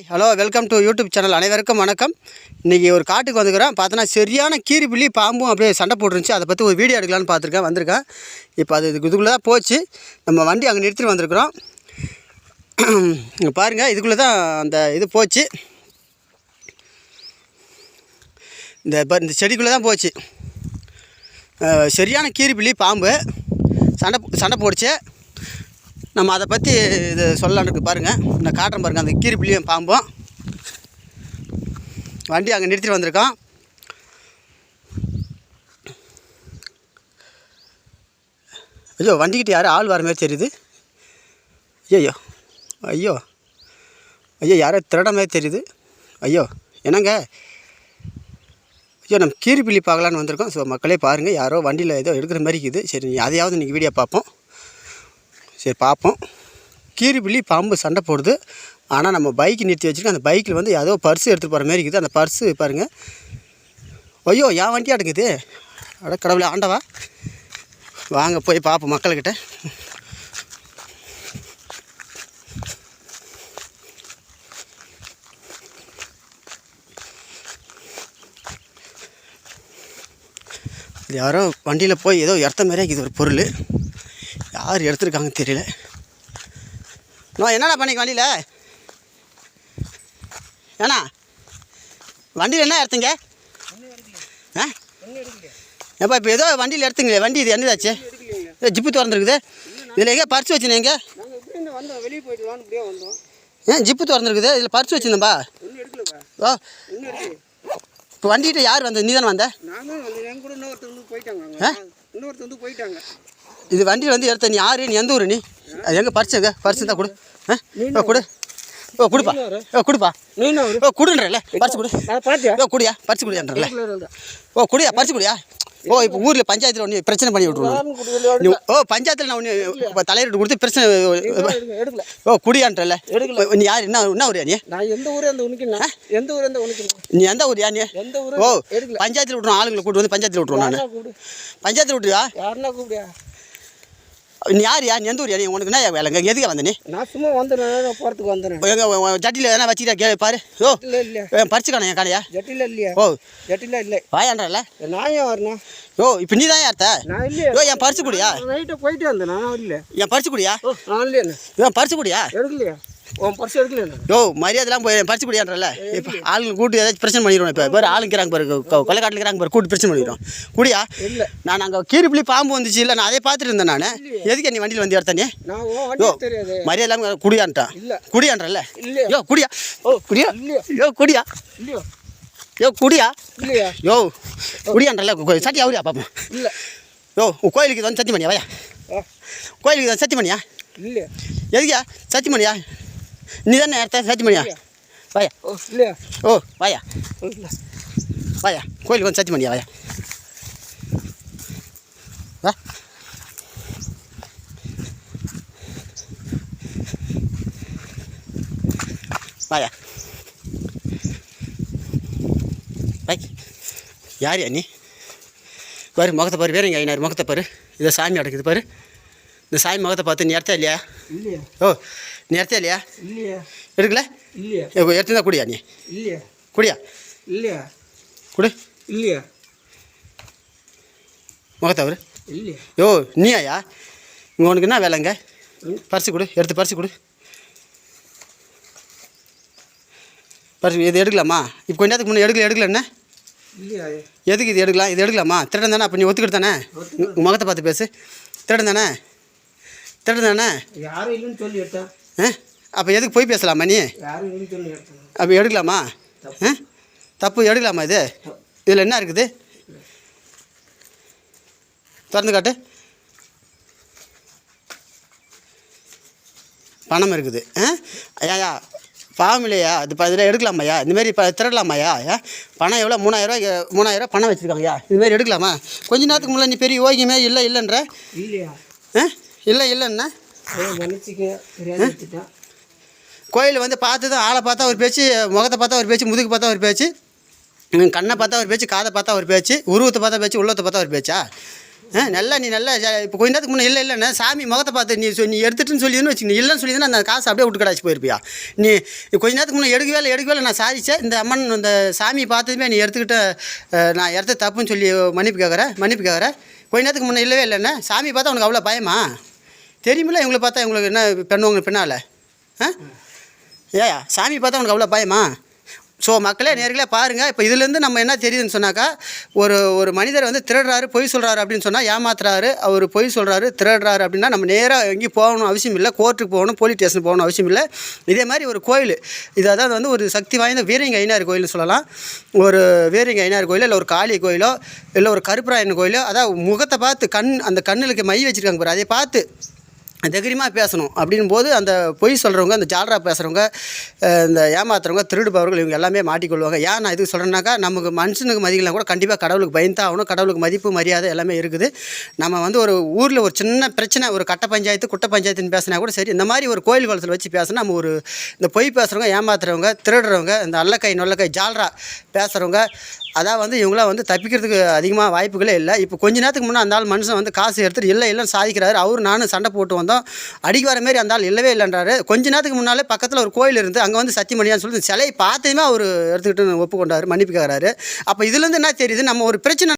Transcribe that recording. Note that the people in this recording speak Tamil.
Hello welcome to YouTube channel. அனைவருக்கும் வணக்கம். இன்றைக்கி ஒரு காட்டுக்கு வந்துக்கிறோம். பார்த்தோன்னா சரியான கீரிப்புள்ளி பாம்பும் அப்படியே சண்டை போட்டுருந்துச்சு. அதை பற்றி ஒரு வீடியோ எடுக்கலான்னு வந்திருக்கேன். இப்போ அது இதுக்குள்ளே தான் போச்சு. நம்ம வண்டி அங்கே நிறுத்திட்டு வந்திருக்கிறோம். இங்கே பாருங்கள், இதுக்குள்ளே தான் அந்த இது போச்சு. இந்த செடிக்குள்ளே தான் போச்சு. சரியான கீரிப்புள்ளி பாம்பு சண்டை போடுச்சு. நம்ம அதை பற்றி இது சொல்லலான்னு இருக்கு. பாருங்கள், நான் காட்டுறேன் பாருங்கள். அந்த கீரிப்புள்ளியும் பாம்பும் வண்டி அங்கே நிறுத்திட்டு வந்திருக்கோம். ஐயோ, வண்டிக்கிட்ட யாரும் ஆள் வர மாதிரி தெரியுது. ஐயோ ஐயோ ஐயோ, யாரோ திருட மாதிரி தெரியுது. ஐயோ என்னங்க, ஐயோ, நம்ம கீரிப்புள்ளி பார்க்கலான்னு வந்திருக்கோம். ஸோ மக்களே பாருங்கள், யாரோ வண்டியில் ஏதோ எடுக்கிற மாதிரி இருக்குது. சரி, அதையாவது இன்றைக்கி வீடியோ பார்ப்போம். சரி பார்ப்போம். கீரிப்புள்ளி பாம்பு சண்டை போடுது. ஆனால் நம்ம பைக்கு நிறுத்தி வச்சுருக்கோம். அந்த பைக்கில் வந்து ஏதோ பர்ஸு எடுத்துகிட்டு போகிற மாதிரி இருக்குது. அந்த பர்ஸு பாருங்கள். ஐயோ, என் வண்டி அடங்குது. அட கடவுளே ஆண்டவா. வாங்க போய் பார்ப்போம் மக்கள்கிட்ட. இது யாரோ வண்டியில் போய் ஏதோ இடத்த மாதிரியே இருக்குது ஒரு பொருள். யார் எடுத்துருக்காங்கன்னு தெரியல. நான் என்னடா பண்ணிக்க வண்டியில்? ஏண்ணா வண்டியில் என்ன எடுத்தீங்க? ஆ ஏப்பா, இப்போ ஏதோ வண்டியில் எடுத்துங்களே. வண்டி இது என்னதாச்சு? ஜிப்பு திறந்துருக்குது. இதில் எங்கே பர்ஸ் வச்சுனீங்க? ஏன் ஜிப்பு திறந்துருக்குது? இதில் பர்ஸ் வச்சுருந்தேன்பா. ஓ, இப்போ வண்டிகிட்ட யார் வந்த? நீ தானே வந்த? இது வண்டியில் வந்து எடுத்த. நீ யார்? நீ எந்த ஊர்? நீ அது எங்கே பர்ஸ்? எங்கே பர்ஸ் தான் கொடு. கொடு. கொடுப்பா. கொடுப்பா. கொடுன்றல பறிச்சு கொடு. குடியா பறிச்சு குடியான்றல. குடியா பறிச்சு குடியா. இப்போ ஊரில் பஞ்சாயத்தில் ஒன்று பிரச்சனை பண்ணி விட்ருவோம். பஞ்சாயத்தில் நான் ஒன்று தலையிட்டு கொடுத்து பிரச்சனை. குடியான்றல. நீ யார்? என்ன ஊரியா நீ? நீ எந்த ஊரியா நீ? பஞ்சாயத்தில் விட்ருவோம். ஆளுங்களை கூட்டு வந்து பஞ்சாயத்தில் விட்ருவோம். நான் பஞ்சாயத்தில் விட்டுருவா. யாருன்னா கூப்பிடியா? நீ யாரியா? நீ எந்த ஊரியா? நீ உனக்கு என்ன வேலைங்க? எதுக்கு வந்த நீ? நான் சும்மா வந்துடுறேன், போகிறதுக்கு வந்துடுறேன். எங்கள் ஜட்டியில் எதனா வச்சுக்கிட்டா கே பாரு. பறிச்சு காண என் காலையா? ஜட்டியில் இல்லையா? ஜட்டியில் இல்லை. வாயான்றல. நான் ஏன் வரணும்? இப்போ நீ தான் யார்த்த? நான் இல்லையா? என் பறிச்சு கூடியா? நைட்டு போயிட்டு வந்தேன். நான் இல்லை. என் பறிச்சு கூடியா? நான் இல்லையா? என் பறிச்சு கூடியா? எடுக்கலையா? பரிசு எடுக்கல. மரியாதைலாம் போய் பறிச்சு குடியான்றல. இப்போ ஆளுங்க கூட்டு ஏதாச்சும் பிரச்சனை பண்ணிடுவோம். இப்போ பாரு ஆளுங்கிறாங்க பாரு, கொலைக்காட்டில் இருக்கிறாங்க பாரு, கூட்டு பிரச்சனை பண்ணிடுவோம். குடியா? இல்லை, நான் அங்கே கீரிப்புள்ளி பாம்பு வந்துச்சு. இல்லை, நான் அதே பார்த்துட்டு இருந்தேன். நான் எதுக்கு நீ வண்டியில் வந்து எடுத்த? நீ மரியாதை இல்லாமல் குடியான்ட்டான். குடியான்றல. குடியா? குடியா? குடியா? குடியா? குடியான்றல. சட்டி அவரியா பார்ப்போம். இல்லை. கோயிலுக்கு வந்து சத்தி பண்ணியா? வாயா, கோயிலுக்கு வந்து சத்தி பண்ணியா? இல்லை. எதுக்கியா சத்தி பண்ணியா? நீ தானே எடுத்த சத்தி பண்ணியா? வாயா. இல்லையா? வாயா. வாயா, கோயிலுக்கு வந்து சத்தி பண்ணியா? வாயா. வா. வாயா. வாய். யார் நீ? பாரு முகத்தை பாரு. வேறு இங்கே முகத்தை பாரு. இதை சாமி அடக்குது பாரு. இந்த சாமி முகத்தை பார்த்து நீ எடுத்தா இல்லையா? இல்லையா? நீ எடுத்தா இல்லையா? இல்லையா? எடுக்கல? இல்லையா? எடுத்துருந்தா குடியா? நீ இல்லையா? குடியா? இல்லையா? குடு. இல்லையா? முகத்தை அவரு. இல்லையா? நீயா? இங்கே உனக்கு என்ன வேலைங்க? பறிச்சு கொடு. எடுத்து பறிச்சு கொடு. பறிச்சு இது எடுக்கலாமா? இப்போ கொஞ்ச நேரத்துக்கு முன்னே எடுக்கல என்ன? இல்லையா? எதுக்கு இது எடுக்கலாம்? இது எடுக்கலாமா? திருடன் தானே? அப்போ நீ ஒத்துக்கிட்டு தானே? முகத்தை பார்த்து பேசு. திருடன் தானே? திருடன் தானே? யாரும் இல்லைன்னு சொல்லி எடுத்தேன். அப்போ எதுக்கு போய் பேசலாமா நீ? யாரும் இல்லைன்னு சொல்லி எடுத்தேன். அப்போ எடுக்கலாமா? தப்பு. எடுக்கலாமா? இது இதில் என்ன இருக்குது? திறந்து காட்டு. பணம் இருக்குது. ஐயா பாவம் இல்லையா? அது இதில் எடுக்கலாமாய்யா? இந்தமாரி திருடலாமாய்யா? பணம் எவ்வளோ? 3000 பணம் வச்சுருக்காங்கய்யா. இதுமாரி எடுக்கலாமா? கொஞ்ச நேரத்துக்கு முன்னாடி நீ பெரிய ஓகியமே இல்லைன்ற. இல்லையா? இல்லைன்னா கோயில் வந்து பார்த்து தான். ஆளை பார்த்தா ஒரு பேச்சு, முகத்தை பார்த்தா ஒரு பேச்சு, முதுகு பார்த்தா ஒரு பேச்சு, கண்ணை பார்த்தா ஒரு பேச்சு, காதை பார்த்தா ஒரு பேச்சு, உருவத்தை பார்த்தா பேச்சு, உள்ளத்தை பார்த்தா ஒரு பேச்சா? நல்லா நீ நல்லா இப்போ கொஞ்ச நேரத்துக்கு முன்னே இல்லைண்ணே சாமி முகத்தை பார்த்து நீ எடுத்துட்டுன்னு சொல்லிதுன்னு வச்சுக்கணும். இல்லைன்னு சொல்லிதுன்னா அந்த காசு அப்படியே விட்டு கடாச்சு போயிருப்பியா. நீ கொஞ்ச நேரத்துக்கு முன்னே எடுக்கவே இல்லை நான் சாதிச்சேன். இந்த அம்மன் இந்த சாமியை பார்த்ததுமே நீ எடுத்துக்கிட்ட நான் எடுத்து தப்புன்னு சொல்லி மன்னிப்பு கேட்குறேன். கொஞ்ச நேரத்துக்கு முன்னே இல்லைண்ணே சாமி பார்த்தா உனக்கு அவ்வளோ பயமா தெரியுமில்ல? இவங்களை பார்த்தா இவங்களுக்கு என்ன பண்ணுவாங்க பின்னால்? ஏயா சாமி பார்த்தா உனக்கு அவ்வளோ பயமா? ஸோ மக்களே நேர்களே பாருங்கள். இப்போ இதுலேருந்து நம்ம என்ன தெரியுதுன்னு சொன்னாக்கா ஒரு மனிதர் வந்து திருடுறாரு பொய் சொல்கிறாரு அப்படின்னு சொன்னால் ஏமாத்துறாரு, அவர் பொய் சொல்கிறாரு திருடுறாரு அப்படின்னா நம்ம நேராக எங்கேயும் போகணும் அவசியம் இல்லை, கோர்ட்டுக்கு போகணும் போலீஸ் ஸ்டேஷன் போகணும் அவசியம் இல்லை. இதே மாதிரி ஒரு கோயில் இது அதாவது வந்து ஒரு சக்தி வாய்ந்த வீரங்க ஐயனார் கோயில்னு சொல்லலாம். ஒரு வீரங்க ஐயனார் கோயிலோ இல்லை ஒரு காளி கோயிலோ இல்லை ஒரு கருப்பராயன் கோயிலோ அதாவது முகத்தை பார்த்து அந்த கண்ணுக்கு மை வச்சுருக்காங்க பாரு, அதை பார்த்து தைரியமாக பேசணும் அப்படின் போது அந்த பொய் சொல்கிறவங்க அந்த ஜாலரா பேசுகிறவங்க இந்த ஏமாத்துறவங்க திருடுபவர்கள் இவங்க எல்லாமே மாட்டிக்கொள்வாங்க. ஏன் நான் இதுக்கு சொல்கிறேன்னாக்கா நமக்கு மனுஷனுக்கு மதிக்கலாம் கூட கண்டிப்பாக கடவுளுக்கு பயந்தா ஆகணும். கடவுளுக்கு மதிப்பு மரியாதை எல்லாமே இருக்குது. நம்ம வந்து ஒரு ஊரில் ஒரு சின்ன பிரச்சனை ஒரு கட்ட பஞ்சாயத்து குட்டை பஞ்சாயத்துன்னு பேசினா கூட சரி, இந்த மாதிரி ஒரு கோயில் குளத்தில் வச்சு பேசினா நம்ம ஒரு இந்த பொய் பேசுகிறவங்க ஏமாத்துறவங்க திருடுறவங்க இந்த அல்லக்கை நொல்லக்கை ஜாலரா பேசுகிறவங்க அதான் வந்து இவங்களாம் வந்து தப்பிக்கிறதுக்கு அதிகமாக வாய்ப்புகளே இல்லை. இப்போ கொஞ்ச நேரத்துக்கு முன்னே அந்த ஆள் மனுஷன் வந்து காசு எடுத்துகிட்டு இல்லைன்னு சாதிக்கிறாரு. அவரு நானும் சண்டை போட்டு வந்தோம், அடிக்க வர மாரி அந்த ஆள் இல்லவே இல்லைன்றாரு. கொஞ்ச நேரத்துக்கு முன்னாலே பக்கத்தில் ஒரு கோயில் இருந்து அங்கே வந்து சத்தியமணியான்னு சொல்லிட்டு சிலையை பார்த்ததுமே அவர் எடுத்துக்கிட்டு ஒப்புக்கொண்டார், மன்னிப்பு கேட்குறாரு. அப்போ இதுலேருந்து என்ன தெரியுது, நம்ம ஒரு பிரச்சனை